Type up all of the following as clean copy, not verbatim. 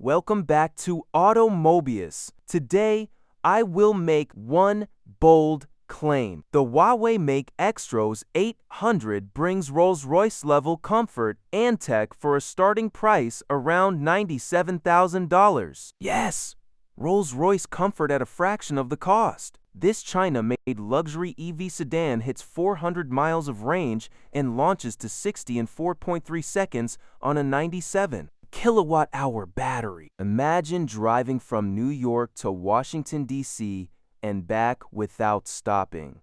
Welcome back to Automobius. Today, I will make one bold claim. The Huawei Maextro S800 brings Rolls Royce level comfort and tech for a starting price around $97,000. Yes, Rolls Royce comfort at a fraction of the cost. This China-made luxury EV sedan hits 400 miles of range and launches to 60 in 4.3 seconds on a 97 kilowatt-hour battery. Imagine driving from New York to Washington, D.C. and back without stopping.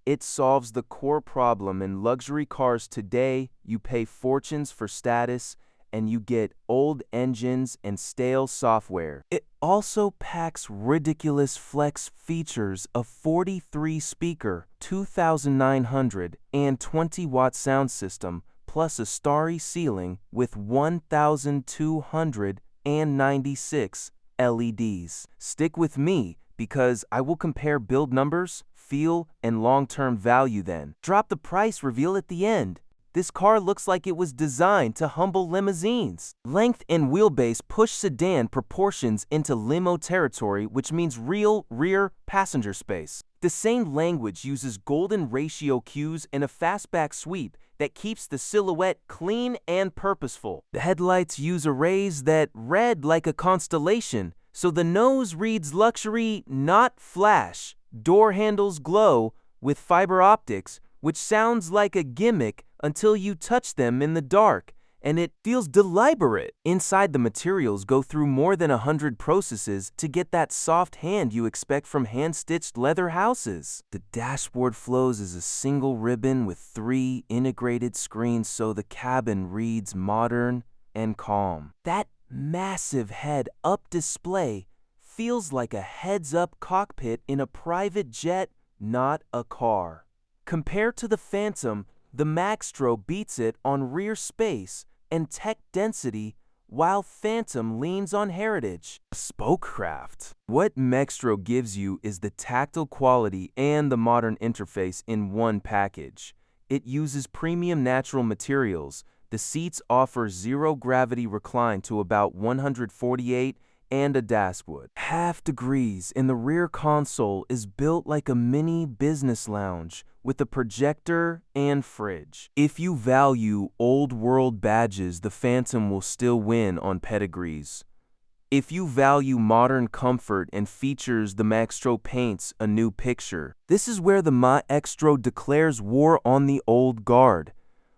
It solves the core problem in luxury cars today. You pay fortunes for status, and you get old engines and stale software. It also packs ridiculous flex features of 43-speaker, 2,920-watt sound system, plus a starry ceiling with 1,296 LEDs. Stick with me because I will compare build numbers, feel, and long-term value then. Drop the price reveal at the end. This car looks like it was designed to humble limousines. Length and wheelbase push sedan proportions into limo territory, which means real rear passenger space. The same language uses golden ratio cues and a fastback sweep that keeps the silhouette clean and purposeful. The headlights use arrays that read like a constellation, so the nose reads luxury, not flash. Door handles glow with fiber optics, which sounds like a gimmick until you touch them in the dark, and it feels deliberate. Inside, the materials go through more than 100 processes to get that soft hand you expect from hand-stitched leather houses. The dashboard flows as a single ribbon with 3 integrated screens so the cabin reads modern and calm. That massive head-up display feels like a heads-up cockpit in a private jet, not a car. Compared to the Phantom, the Maextro beats it on rear space and tech density, while Phantom leans on heritage. Spokecraft. What Maextro gives you is the tactile quality and the modern interface in one package. It uses premium natural materials. The seats offer zero-gravity recline to about 148 and a dashwood. Half degrees in the rear console is built like a mini business lounge with a projector and fridge. If you value old world badges, the Phantom will still win on pedigrees. If you value modern comfort and features, the Maextro paints a new picture. This is where the Maextro declares war on the old guard.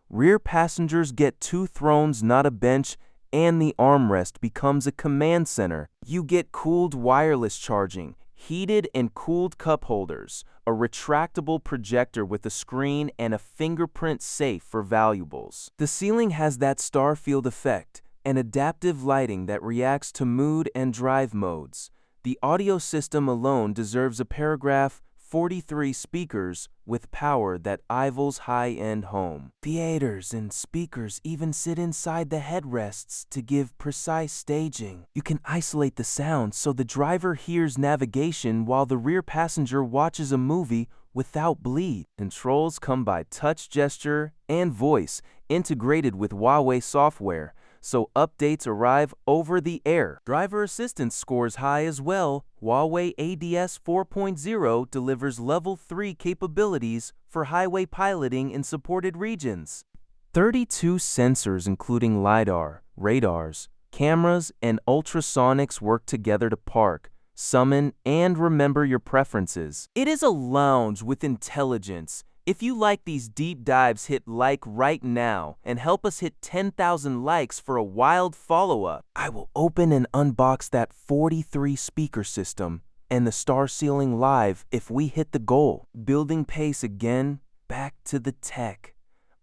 Rear passengers get 2 thrones, not a bench, and the armrest becomes a command center. You get cooled wireless charging, heated and cooled cup holders, a retractable projector with a screen, and a fingerprint safe for valuables. The ceiling has that star field effect and adaptive lighting that reacts to mood and drive modes. The audio system alone deserves a paragraph. 43 speakers with power that rivals high-end home. Theaters and speakers even sit inside the headrests to give precise staging. You can isolate the sound so the driver hears navigation while the rear passenger watches a movie without bleed. Controls come by touch, gesture, and voice integrated with Huawei software, so updates arrive over the air. Driver assistance scores high as well. Huawei ADS 4.0 delivers level 3 capabilities for highway piloting in supported regions. 32 sensors including LiDAR, radars, cameras, and ultrasonics work together to park, summon, and remember your preferences. It is a lounge with intelligence. If you like these deep dives, hit like right now and help us hit 10,000 likes for a wild follow-up. I will open and unbox that 43 speaker system and the star ceiling live if we hit the goal. Building pace again, back to the tech.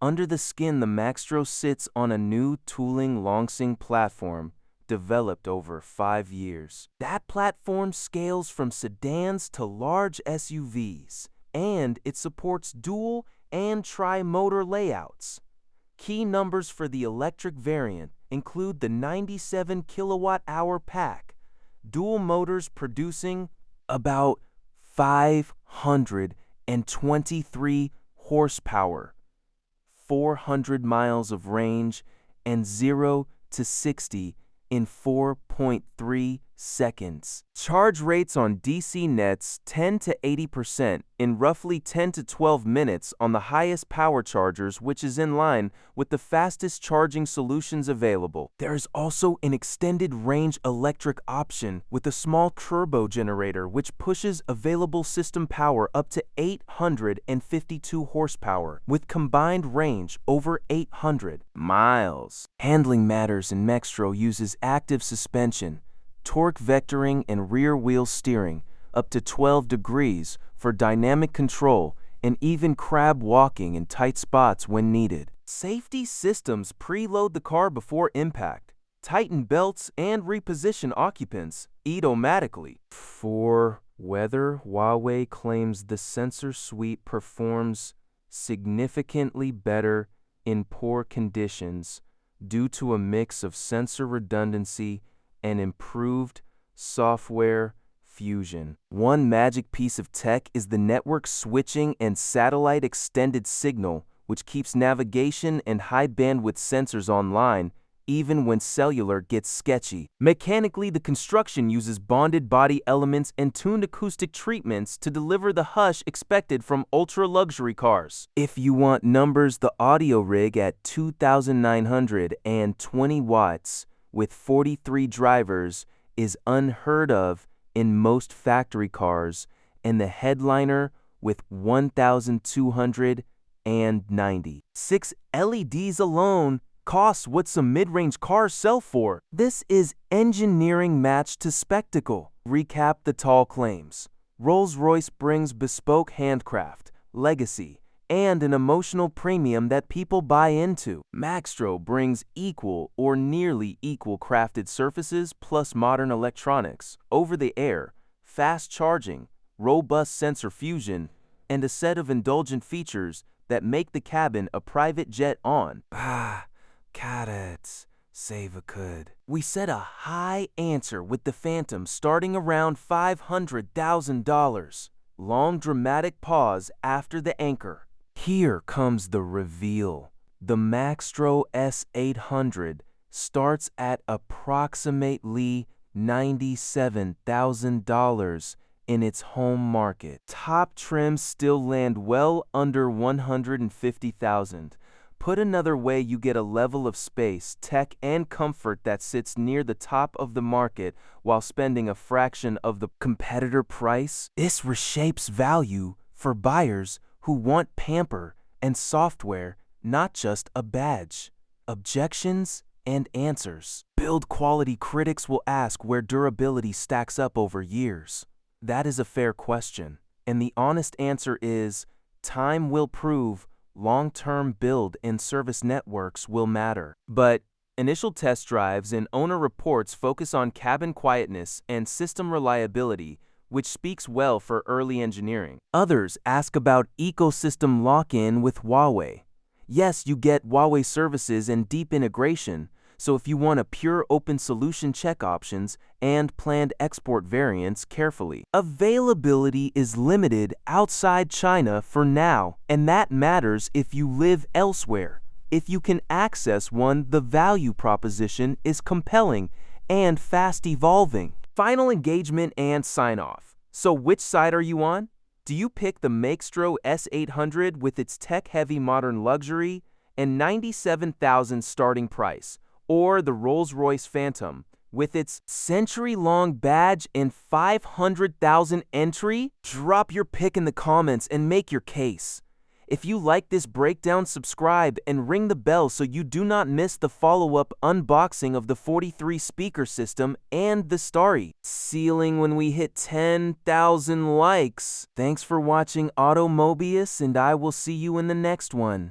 Under the skin, the Maextro sits on a new tooling Longsing platform developed over 5 years. That platform scales from sedans to large SUVs, and it supports dual and tri-motor layouts. Key numbers for the electric variant include the 97 kilowatt-hour pack, dual motors producing about 523 horsepower, 400 miles of range, and 0 to 60 in 4.3 seconds. Charge rates on DC nets 10 to 80% in roughly 10 to 12 minutes on the highest power chargers, which is in line with the fastest charging solutions available. There is also an extended range electric option with a small turbo generator which pushes available system power up to 852 horsepower with combined range over 800 miles. Handling matters, and Maextro uses active suspension, torque vectoring, and rear-wheel steering up to 12 degrees for dynamic control and even crab walking in tight spots when needed. Safety systems preload the car before impact, tighten belts, and reposition occupants automatically. For weather, Huawei claims the sensor suite performs significantly better in poor conditions due to a mix of sensor redundancy and improved software fusion. One magic piece of tech is the network switching and satellite extended signal, which keeps navigation and high bandwidth sensors online even when cellular gets sketchy. Mechanically, the construction uses bonded body elements and tuned acoustic treatments to deliver the hush expected from ultra-luxury cars. If you want numbers, the audio rig at 2,920 watts with 43 drivers is unheard of in most factory cars, and the headliner with 1,290. 6 LEDs alone costs what some mid-range cars sell for. This is engineering matched to spectacle. Recap the tall claims. Rolls Royce brings bespoke handcraft, legacy, and an emotional premium that people buy into. Maextro brings equal or nearly equal crafted surfaces plus modern electronics, over-the-air, fast charging, robust sensor fusion, and a set of indulgent features that make the cabin a private jet on. Cadets, save a could. We set a high answer with the Phantom starting around $500,000. Long dramatic pause after the anchor. Here comes the reveal. The Maextro S800 starts at approximately $97,000 in its home market. Top trims still land well under $150,000. Put another way, you get a level of space, tech, and comfort that sits near the top of the market while spending a fraction of the competitor price. This reshapes value for buyers who want pamper and software, not just a badge. Objections and answers. Build quality critics will ask where durability stacks up over years. That is a fair question, and the honest answer is time will prove. Long-term build and service networks will matter. But initial test drives and owner reports focus on cabin quietness and system reliability, which speaks well for early engineering. Others ask about ecosystem lock-in with Huawei. Yes, you get Huawei services and deep integration, so if you want a pure open solution, check options and planned export variants carefully. Availability is limited outside China for now, and that matters if you live elsewhere. If you can access one, the value proposition is compelling and fast evolving. Final engagement and sign-off. So which side are you on? Do you pick the Maextro S800 with its tech-heavy modern luxury and $97,000 starting price, or the Rolls Royce Phantom with its century-long badge and $500,000 entry? Drop your pick in the comments and make your case. If you like this breakdown, subscribe and ring the bell so you do not miss the follow-up unboxing of the 43 speaker system and the Starry ceiling when we hit 10,000 likes. Thanks for watching Automobius, and I will see you in the next one.